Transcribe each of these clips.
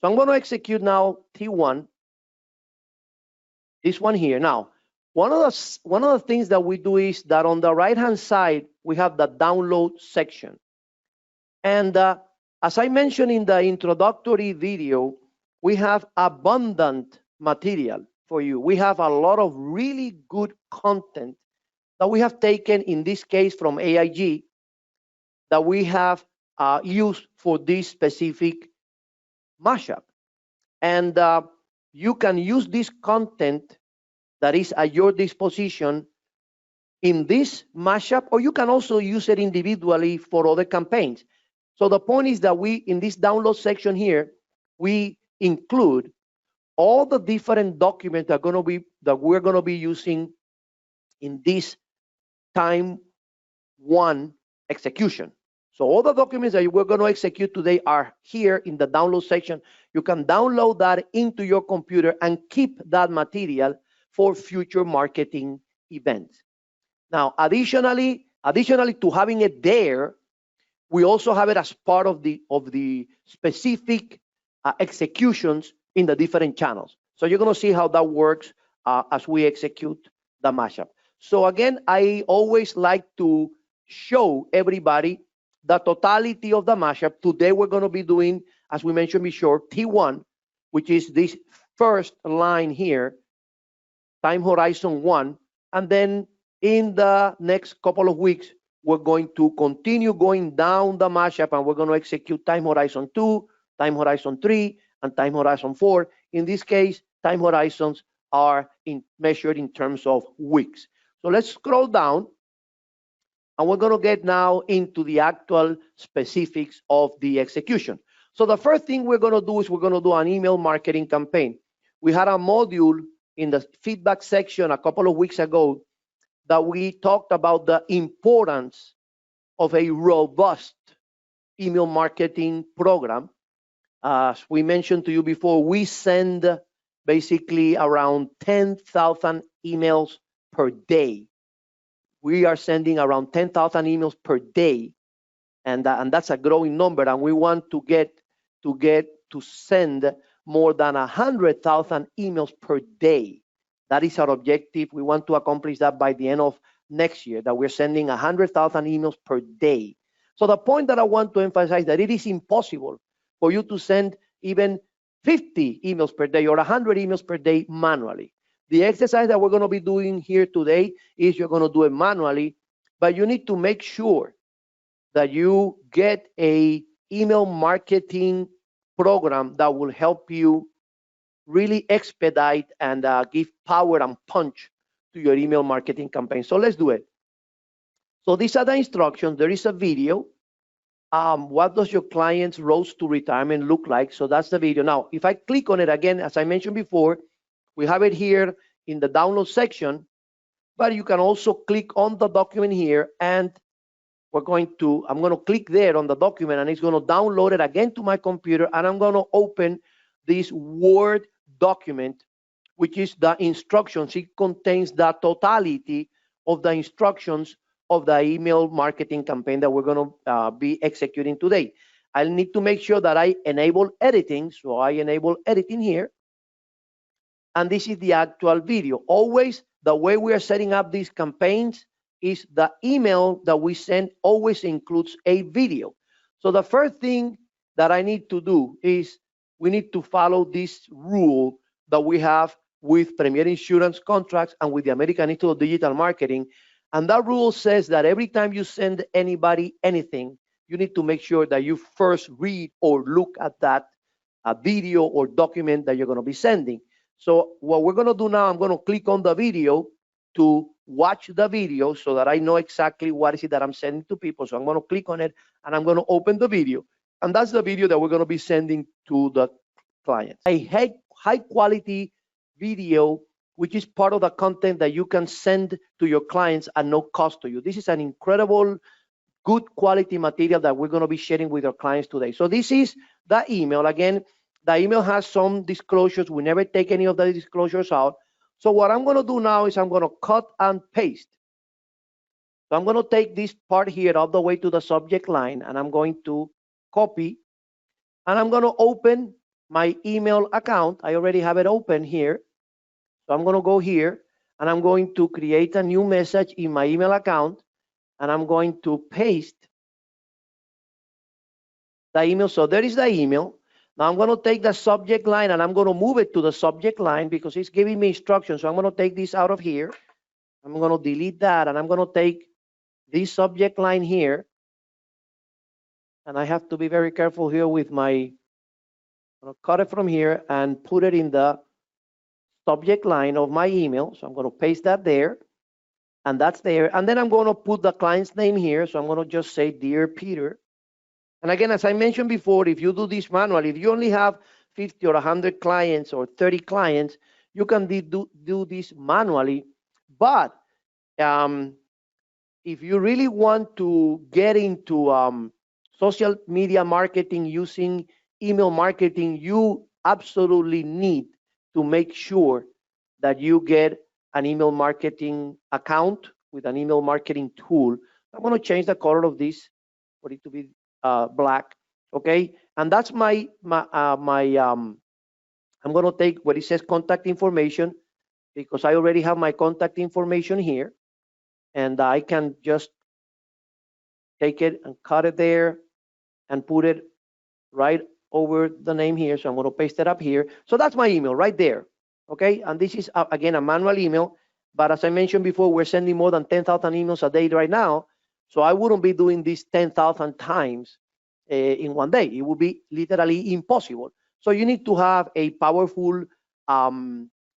So I'm going to execute now T1, this one here. Now, one of the things that we do is that on the right-hand side, we have the download section. And as I mentioned in the introductory video, we have abundant material for you. We have a lot of really good content that we have taken, in this case from AIG, that we have used for this specific mashup. And you can use this content that is at your disposition in this mashup, or you can also use it individually for other campaigns. So the point is that we, in this download section here, we include all the different documents that we're going to be using in this time one execution. So all the documents that we're going to execute today are here in the download section. You can download that into your computer and keep that material for future marketing events. Now, additionally to having it there, we also have it as part of the specific executions in the different channels. So you're going to see how that works as we execute the mashup. So again, I always like to show everybody the totality of the mashup. Today we're going to be doing, as we mentioned before, T1, which is this first line here, time horizon 1, and then in the next couple of weeks, we're going to continue going down the mashup, and we're going to execute time horizon 2, time horizon 3, and time horizon 4. In this case, time horizons are measured in terms of weeks. So let's scroll down, and we're going to get now into the actual specifics of the execution. So the first thing we're going to do is we're going to do an email marketing campaign. We had a module in the feedback section a couple of weeks ago that we talked about the importance of a robust email marketing program. As we mentioned to you before, we send basically around 10,000 emails per day. We are sending around 10,000 emails per day, and that's a growing number. And we want to send more than 100,000 emails per day. That is our objective. We want to accomplish that by the end of next year, that we're sending 100,000 emails per day. So the point that I want to emphasize, that it is impossible for you to send even 50 emails per day or 100 emails per day manually. The exercise that we're going to be doing here today is you're going to do it manually, but you need to make sure that you get a email marketing program that will help you really expedite and give power and punch to your email marketing campaign. So let's do it. So these are the instructions. There is a video. What does your client's road to retirement look like? So that's the video. Now, if I click on it again, as I mentioned before, we have it here in the download section, but you can also click on the document here, and I'm going to click there on the document, and it's going to download it again to my computer, and I'm going to open this Word document, which is the instructions. It contains the totality of the instructions of the email marketing campaign that we're going to be executing today. I'll need to make sure that I enable editing. So I enable editing here. And this is the actual video. Always, the way we are setting up these campaigns is the email that we send always includes a video. So the first thing that I need to do is we need to follow this rule that we have with Premier Insurance Contracts and with the American Institute of Digital Marketing. And that rule says that every time you send anybody anything, you need to make sure that you first read or look at that video or document that you're going to be sending. So what we're going to do now, I'm going to click on the video to watch the video so that I know exactly what is it that I'm sending to people. So I'm going to click on it, and I'm going to open the video. And that's the video that we're going to be sending to the clients. A high quality video, which is part of the content that you can send to your clients at no cost to you. This is an incredible, good quality material that we're going to be sharing with our clients today. So this is the email. Again, the email has some disclosures. We never take any of the disclosures out. So what I'm going to do now is I'm going to cut and paste. So I'm going to take this part here all the way to the subject line, and I'm going to copy, and I'm going to open my email account. I already have it open here. So I'm going to go here and I'm going to create a new message in my email account, and I'm going to paste the email. So there is the email. Now I'm going to take the subject line and I'm going to move it to the subject line because it's giving me instructions. So I'm going to take this out of here. I'm going to delete that and I'm going to take this subject line here. And I have to be very careful here with my, I'm going to cut it from here and put it in the subject line of my email. So I'm going to paste that there, and that's there. And then I'm going to put the client's name here. So I'm going to just say, Dear Peter. And again, as I mentioned before, if you do this manually, if you only have 50 or 100 clients or 30 clients, you can do this manually. But if you really want to get into social media marketing using email marketing, you absolutely need to make sure that you get an email marketing account with an email marketing tool. I'm going to change the color of this for it to be black, okay? And that's I'm going to take what it says contact information, because I already have my contact information here, and I can just take it and cut it there and put it right over the name here. So I'm going to paste it up here. So that's my email right there. Okay. And this is, again, a manual email. But as I mentioned before, we're sending more than 10,000 emails a day right now. So I wouldn't be doing this 10,000 times in one day. It would be literally impossible. So you need to have a powerful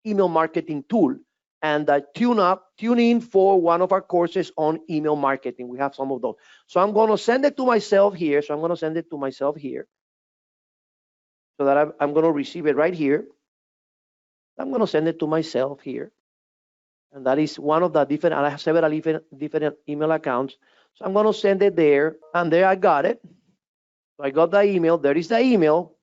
email marketing tool, and tune in for one of our courses on email marketing. We have some of those. So I'm going to send it to myself here. So I'm going to send it to myself here, so that I'm going to receive it right here. I'm going to send it to myself here. And that is one of the different, and I have several different email accounts. So I'm going to send it there, and there I got it. So I got the email. There is the email,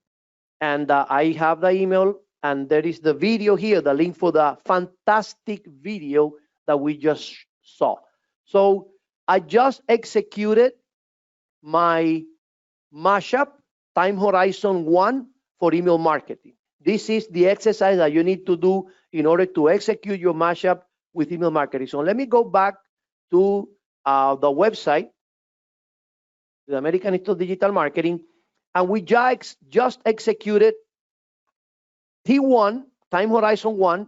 and I have the email, and there is the video here, the link for the fantastic video that we just saw. So I just executed my Mashup time horizon 1 for email marketing. This is the exercise that you need to do in order to execute your Mashup with email marketing. So let me go back to the website, the American Institute of Digital Marketing, and we just executed T1, time horizon 1,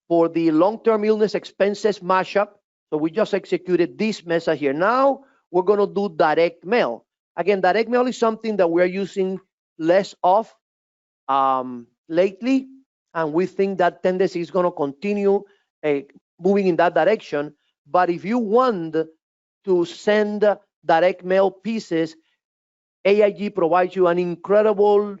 for the long-term illness expenses Mashup. So we just executed this message here. Now we're going to do direct mail. Again, direct mail is something that we're using less of lately, and we think that tendency is going to continue moving in that direction. But if you want to send direct mail pieces, AIG provides you an incredible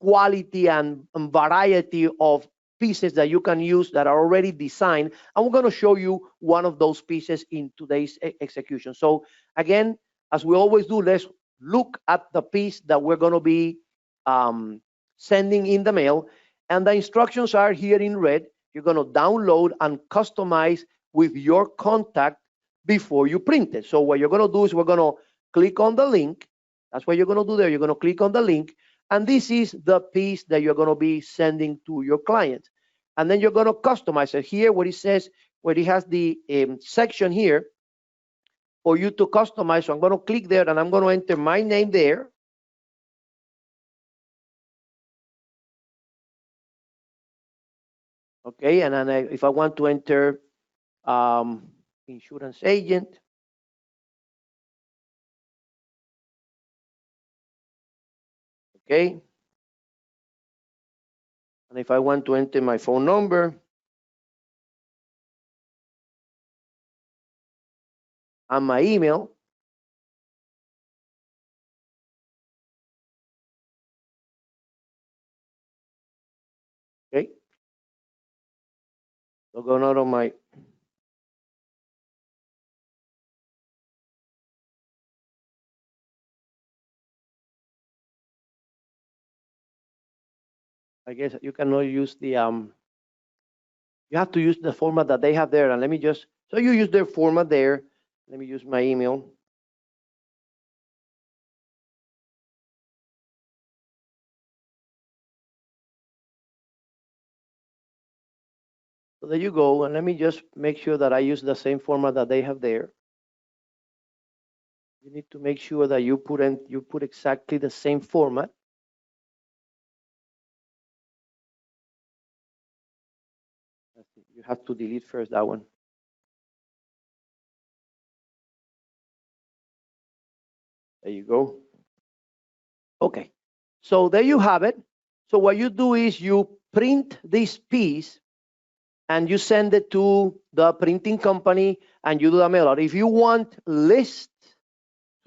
quality and variety of pieces that you can use that are already designed. And we're going to show you one of those pieces in today's execution. So again, as we always do, let's look at the piece that we're going to be sending in the mail. And the instructions are here in red. You're going to download and customize with your contact before you print it. So what you're going to do is we're going to click on the link. That's what you're going to do there. You're going to click on the link. And this is the piece that you're going to be sending to your client. And then you're going to customize it here where it says, where it has the section here for you to customize. So I'm going to click there and I'm going to enter my name there. Okay, and then if I want to enter insurance agent, okay, and if I want to enter my phone number and my email, okay, so go out on my, I guess you cannot use the you have to use the format that they have there. And let me just, so you use their format there. Let me use my email. So there you go. And let me just make sure that I use the same format that they have there. You need to make sure that you put exactly the same format. You have to delete first that one. There you go. Okay. So there you have it. So what you do is you print this piece and you send it to the printing company and you do the mail out. If you want lists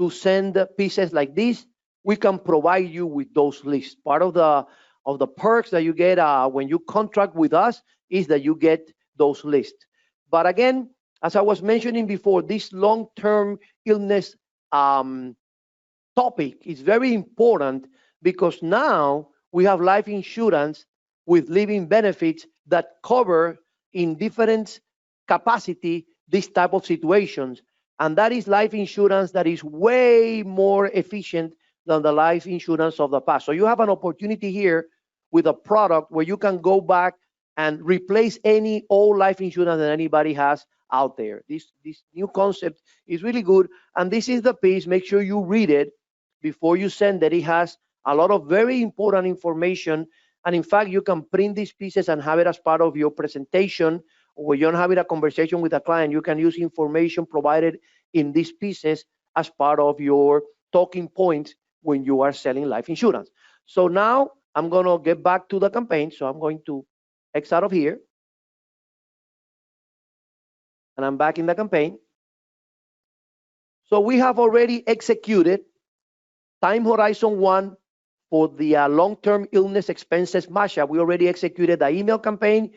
to send pieces like this, we can provide you with those lists. Part of the perks that you get when you contract with us is that you get those lists. But again, as I was mentioning before, this long-term illness topic is very important because now we have life insurance with living benefits that cover in different capacity this type of situations. And that is life insurance that is way more efficient than the life insurance of the past. So you have an opportunity here with a product where you can go back and replace any old life insurance that anybody has out there. This new concept is really good. And this is the piece. Make sure you read it before you send it. It has a lot of very important information. And in fact, you can print these pieces and have it as part of your presentation. Or when you're having a conversation with a client, you can use information provided in these pieces as part of your talking points when you are selling life insurance. So now I'm going to get back to the campaign. So I'm going to X out of here. And I'm back in the campaign. So we have already executed time horizon 1 for the long-term illness expenses mashup. We already executed the email campaign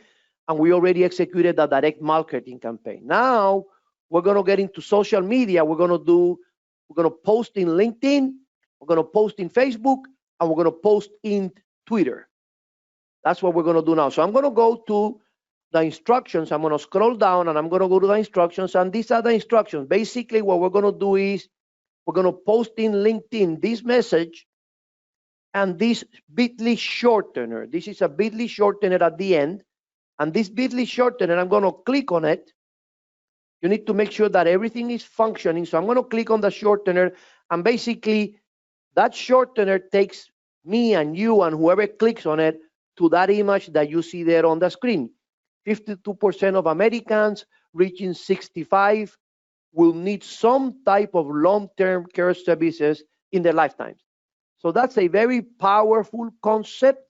and we already executed the direct marketing campaign. Now we're going to get into social media. We're going to post in LinkedIn, we're going to post in Facebook, and we're going to post in Twitter. That's what we're going to do now. So I'm going to go to the instructions. I'm going to scroll down and I'm going to go to the instructions, and these are the instructions. Basically what we're going to do is we're going to post in LinkedIn this message and this bit.ly shortener. This is a bit.ly shortener at the end. And this bit.ly shortener, I'm going to click on it. You need to make sure that everything is functioning. So I'm going to click on the shortener. And basically, that shortener takes me and you and whoever clicks on it to that image that you see there on the screen. 52% of Americans reaching 65 will need some type of long-term care services in their lifetimes. So that's a very powerful concept.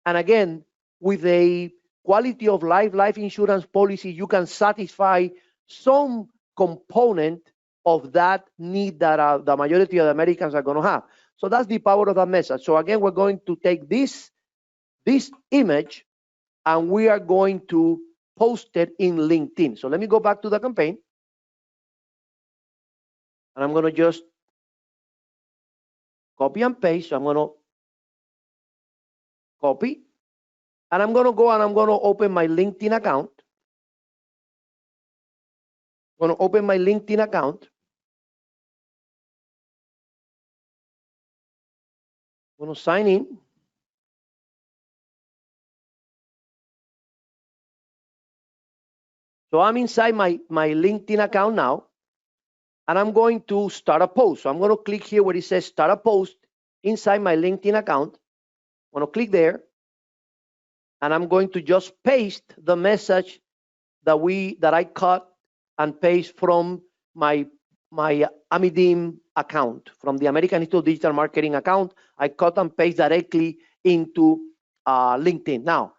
And again, with a quality of life insurance policy, you can satisfy some component of that need that the majority of the Americans are going to have. So that's the power of that message. So again, we're going to take this image and we are going to post it in LinkedIn. So let me go back to the campaign. And I'm going to just copy and paste. So I'm going to copy. And I'm going to go and I'm going to open my LinkedIn account. I'm going to open my LinkedIn account. I'm going to sign in. So I'm inside my LinkedIn account now. And I'm going to start a post. So I'm going to click here where it says start a post inside my LinkedIn account. I'm going to click there. And I'm going to just paste the message that I cut and paste from my Amidim account, from the American Institute of Digital Marketing account. I cut and paste directly into LinkedIn. Now,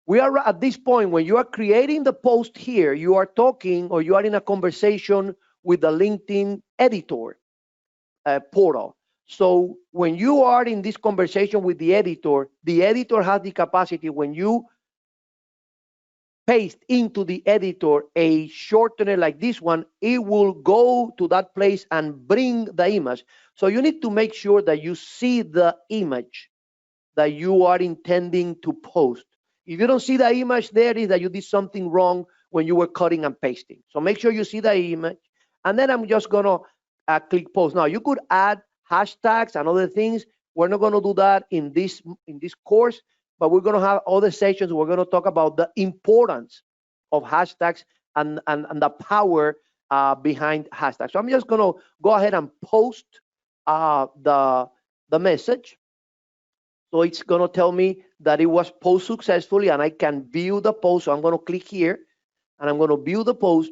we are at this point when you are creating the post here, you are talking or you are in a conversation with the LinkedIn editor portal. So when you are in this conversation with the editor has the capacity, when you paste into the editor a shortener like this one, it will go to that place and bring the image. So you need to make sure that you see the image that you are intending to post. If you don't see the image there, is that you did something wrong when you were cutting and pasting. So make sure you see the image. And then I'm just going to click post. Now, you could add hashtags and other things. We're not going to do that in this course. but we're going to have other sessions. We're going to talk about the importance of hashtags and the power behind hashtags. So I'm just going to go ahead and post the message. So it's going to tell me that it was posted successfully, and I can view the post. So I'm going to click here, and I'm going to view the post,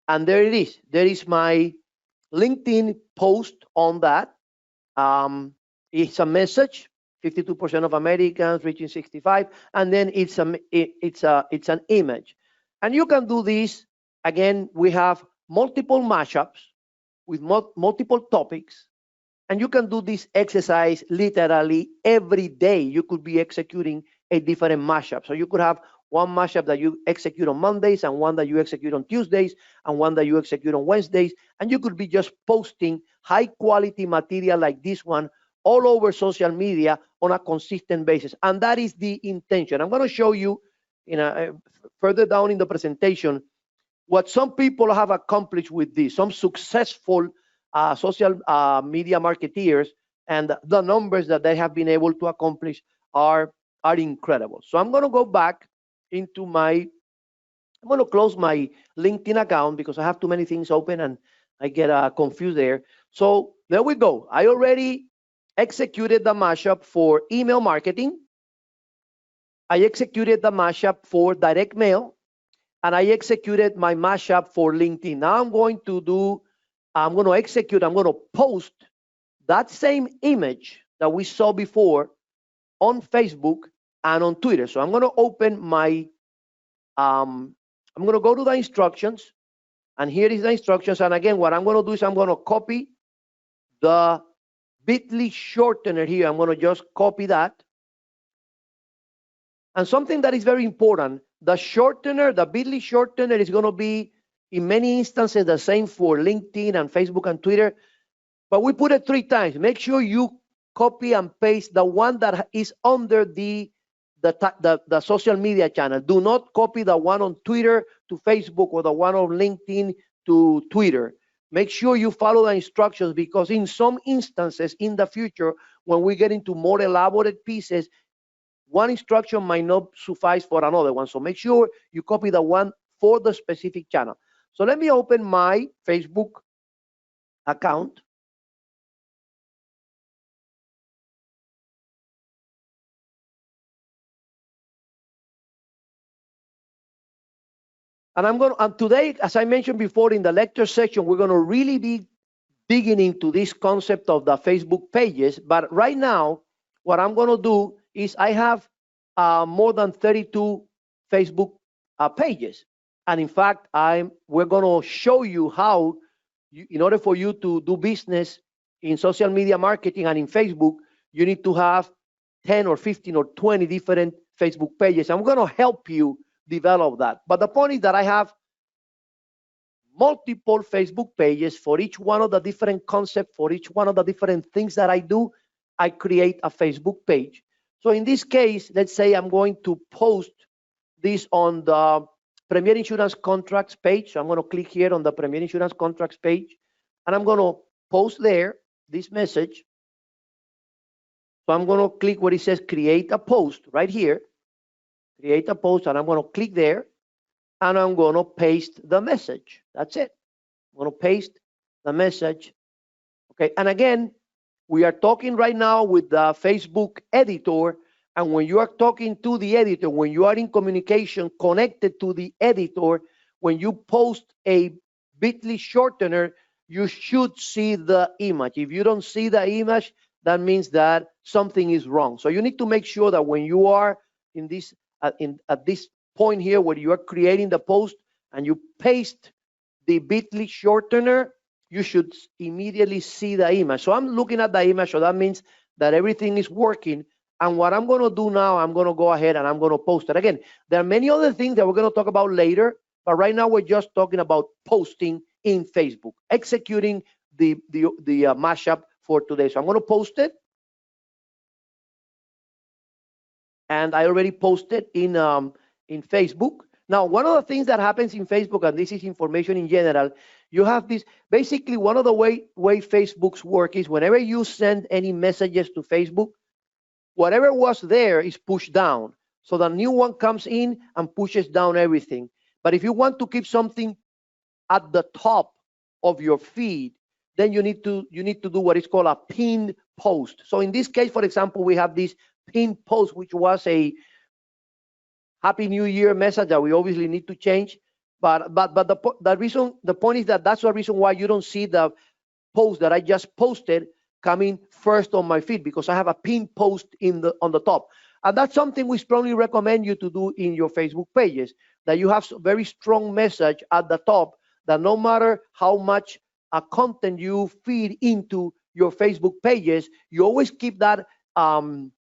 and there it is. There is my LinkedIn post on that. It's a message. 52% of Americans reaching 65, and then it's an image. And you can do this. Again, we have multiple mashups with multiple topics. And you can do this exercise literally every day. You could be executing a different mashup. So you could have one mashup that you execute on Mondays, and one that you execute on Tuesdays, and one that you execute on Wednesdays. And you could be just posting high quality material like this one all over social media on a consistent basis. And that is the intention. I'm going to show you further down in the presentation what some people have accomplished with this, some successful social media marketeers, and the numbers that they have been able to accomplish are incredible. So I'm going to go back into I'm going to close my LinkedIn account because I have too many things open and I get confused there. So there we go. I already executed the mashup for email marketing. I executed the mashup for direct mail, and I executed my mashup for LinkedIn. Now I'm going to post that same image that we saw before on Facebook and on Twitter. So I'm going to open my, I'm going to go to the instructions, and here is the instructions. And again, what I'm going to do is I'm going to copy the bit.ly shortener here. I'm going to just copy that. And something that is very important, the shortener, the bit.ly shortener is going to be in many instances the same for LinkedIn and Facebook and Twitter, but we put it 3 times. Make sure you copy and paste the one that is under the social media channel. Do not copy the one on Twitter to Facebook or the one on LinkedIn to Twitter. Make sure you follow the instructions, because in some instances in the future, when we get into more elaborate pieces, one instruction might not suffice for another one. So make sure you copy the one for the specific channel. So let me open my Facebook account. And today, as I mentioned before in the lecture section, we're going to really be digging into this concept of the Facebook pages. But right now, what I'm going to do is I have more than 32 Facebook pages. And in fact, we're going to show you how, in order for you to do business in social media marketing and in Facebook, you need to have 10 or 15 or 20 different Facebook pages. I'm going to help you develop that. But the point is that I have multiple Facebook pages for each one of the different concepts, for each one of the different things that I do. I create a Facebook page. So in this case, let's say I'm going to post this on the Premier Insurance Contracts page. So I'm going to click here on the Premier Insurance Contracts page, and I'm going to post there this message. So I'm going to click where it says create a post right here. Create a post, and I'm going to click there, and I'm going to paste the message. That's it. I'm going to paste the message. Okay, and again, we are talking right now with the Facebook editor, and when you are talking to the editor, when you are in communication connected to the editor, when you post a bit.ly shortener, you should see the image. If you don't see the image, that means that something is wrong. So you need to make sure that when you are in this at this point here where you are creating the post and you paste the bit.ly shortener, you should immediately see the image. So I'm looking at the image, so that means that everything is working. And what I'm going to do now, I'm going to go ahead and I'm going to post it. Again, there are many other things that we're going to talk about later, but right now we're just talking about posting in Facebook, executing the mashup for today. So I'm going to post it. And I already posted in Facebook. Now, one of the things that happens in Facebook, and this is information in general, you have this, basically one of the way Facebook's work is whenever you send any messages to Facebook, whatever was there is pushed down. So the new one comes in and pushes down everything. But if you want to keep something at the top of your feed, then you need to do what is called a pinned post. So in this case, for example, we have this pinned post, which was a Happy New Year message that we obviously need to change. But the point is that that's the reason why you don't see the post that I just posted coming first on my feed, because I have a pinned post on the top. And that's something we strongly recommend you to do in your Facebook pages, that you have very strong message at the top, that no matter how much content you feed into your Facebook pages, you always keep that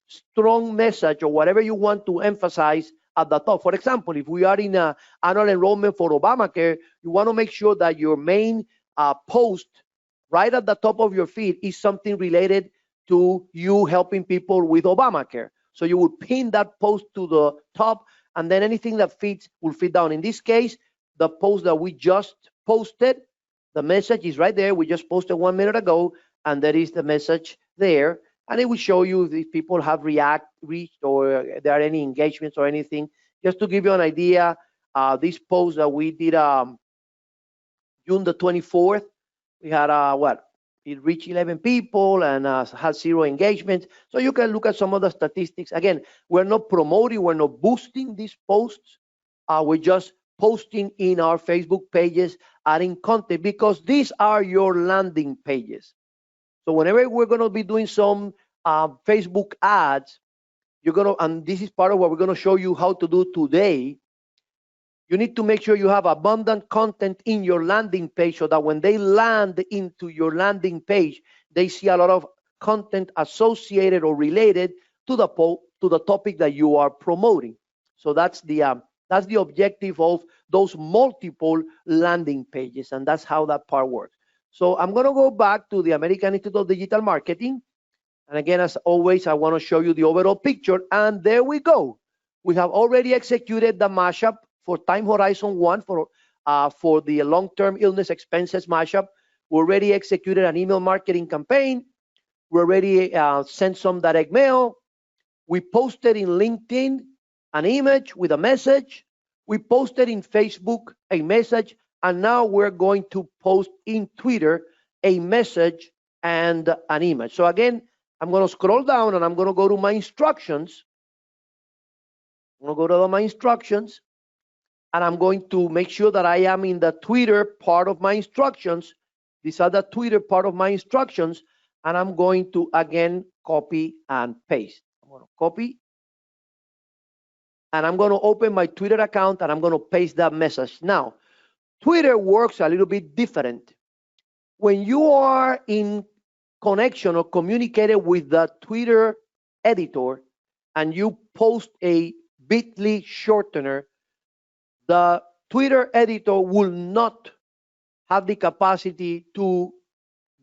strong message or whatever you want to emphasize at the top. For example, if we are in a annual enrollment for Obamacare, you want to make sure that your main post right at the top of your feed is something related to you helping people with Obamacare. So you would pin that post to the top, and then anything that feeds will feed down. In this case, the post that we just posted, the message is right there. We just posted 1 minute ago, and there is the message there. And it will show you if people have reached, or there are any engagements or anything. Just to give you an idea, this post that we did June the 24th, we had it reached 11 people and had 0 engagements. So you can look at some of the statistics. Again, we're not promoting, we're not boosting these posts. We're just posting in our Facebook pages, adding content, because these are your landing pages. So whenever we're going to be doing some Facebook ads, and this is part of what we're going to show you how to do today. You need to make sure you have abundant content in your landing page, so that when they land into your landing page, they see a lot of content associated or related to the topic that you are promoting. So that's the objective of those multiple landing pages, and that's how that part works. So I'm going to go back to the American Institute of Digital Marketing. And again, as always, I want to show you the overall picture. And there we go. We have already executed the mashup for time horizon 1 for the long-term illness expenses mashup. We already executed an email marketing campaign. We already sent some direct mail. We posted in LinkedIn an image with a message. We posted in Facebook a message. And now we're going to post in Twitter a message and an image. So again, I'm going to scroll down and I'm going to go to my instructions. I'm going to go to my instructions, and I'm going to make sure that I am in the Twitter part of my instructions. These are the Twitter part of my instructions, and I'm going to again copy and paste. I'm going to copy, and I'm going to open my Twitter account, and I'm going to paste that message. Now, Twitter works a little bit different. When you are in connection or communicated with the Twitter editor and you post a bit.ly shortener, the Twitter editor will not have the capacity to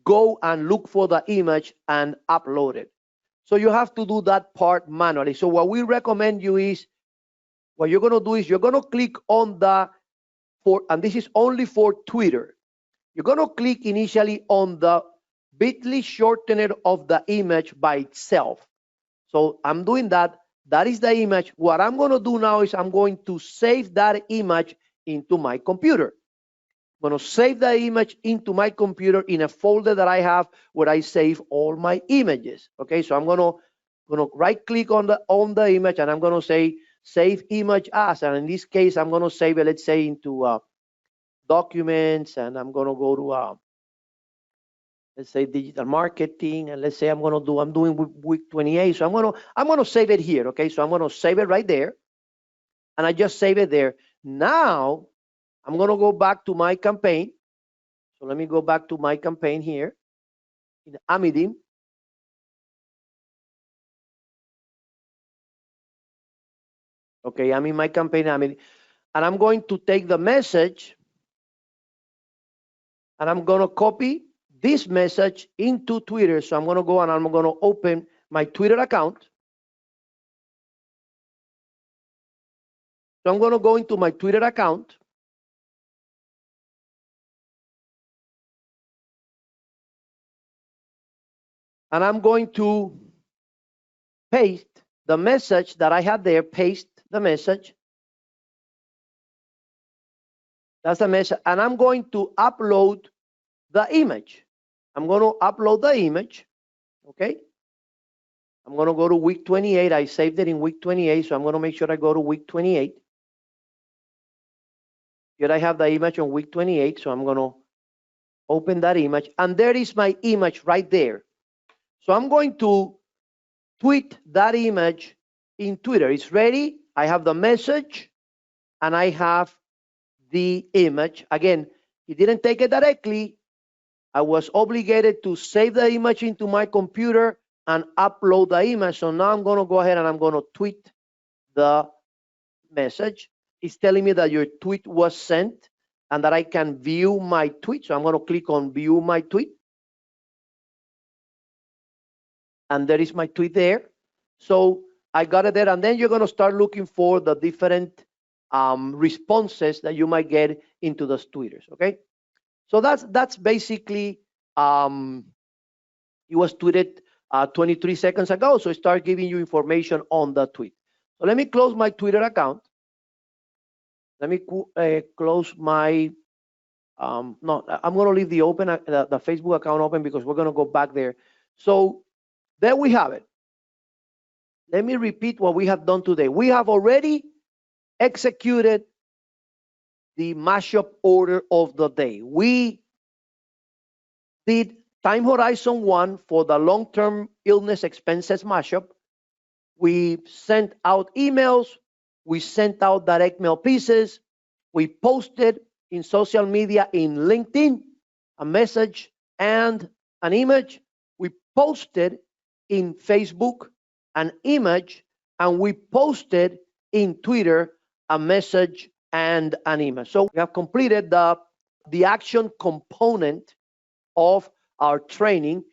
go and look for the image and upload it. So you have to do that part manually. So what we recommend you is, what you're going to do is you're going to click on and this is only for Twitter. You're going to click initially on the bit.ly shortener of the image by itself. So I'm doing that. That is the image. What I'm going to do now is I'm going to save that image into my computer. I'm going to save the image into my computer in a folder that I have where I save all my images. Okay, so I'm going to right click on the image, and I'm going to say save image as, and in this case I'm going to save it, let's say, into documents, and I'm going to go to let's say digital marketing, and let's say I'm doing week 28. So I'm going to save it here. Okay, so I'm going to save it right there, and I just save it there. Now I'm going to go back to my campaign. So let me go back to my campaign here in Amidim. Okay, I'm in my campaign Amidim, and I'm going to take the message, and I'm going to copy this message into Twitter. So I'm going to go and I'm going to open my Twitter account. So I'm going to go into my Twitter account. And I'm going to paste the message that I had there, paste the message. That's the message. And I'm going to upload the image. I'm going to upload the image. Okay. I'm going to go to week 28. I saved it in week 28. So I'm going to make sure I go to week 28. Here I have the image on week 28. So I'm going to open that image. And there is my image right there. So I'm going to tweet that image in Twitter. It's ready. I have the message and I have the image. Again, he didn't take it directly. I was obligated to save the image into my computer and upload the image. So now I'm going to go ahead and I'm going to tweet the message. It's telling me that your tweet was sent and that I can view my tweet. So I'm going to click on view my tweet. And there is my tweet there. So I got it there. And then you're going to start looking for the different responses that you might get into those tweeters. Okay. So that's basically, it was tweeted 23 seconds ago. So it starts giving you information on the tweet. So let me close my Twitter account. Let me close my, no, I'm going to leave the open, the Facebook account open because we're going to go back there. So there we have it. Let me repeat what we have done today. We have already executed the mashup order of the day. We did time horizon 1 for the long-term illness expenses mashup. We sent out emails. We sent out direct mail pieces. We posted in social media, in LinkedIn, a message and an image. We posted in Facebook an image, and we posted in Twitter a message and an image. So we have completed the action component of our training.